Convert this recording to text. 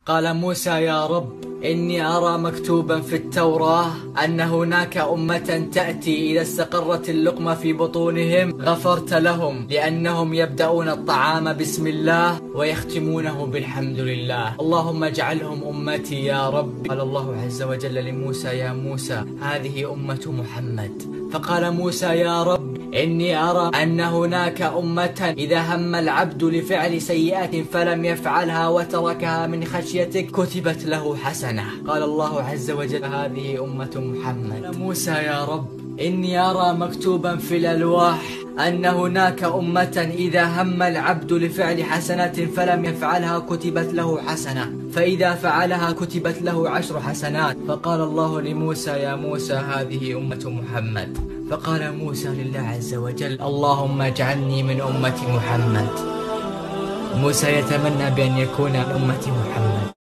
قال موسى: يا رب، إني أرى مكتوبا في التوراة أن هناك أمة تأتي إذا استقرت اللقمة في بطونهم غفرت لهم، لأنهم يبدأون الطعام بسم الله ويختمونه بالحمد لله، اللهم اجعلهم أمتي يا رب. قال الله عز وجل لموسى: يا موسى، هذه أمة محمد. فقال موسى: يا رب، إني أرى أن هناك أمة إذا هم العبد لفعل سيئة فلم يفعلها وتركها من خشيتك كتبت له حسنة. قال الله عز وجل: هذه أمة محمد. قال موسى: يا رب، إني أرى مكتوبا في الألواح أن هناك أمة إذا هم العبد لفعل حسنة فلم يفعلها كتبت له حسنة، فإذا فعلها كتبت له 10 حسنات. فقال الله لموسى: يا موسى، هذه أمة محمد. فقال موسى لله عز وجل: اللهم اجعلني من أمة محمد. موسى يتمنى بأن يكون من أمة محمد.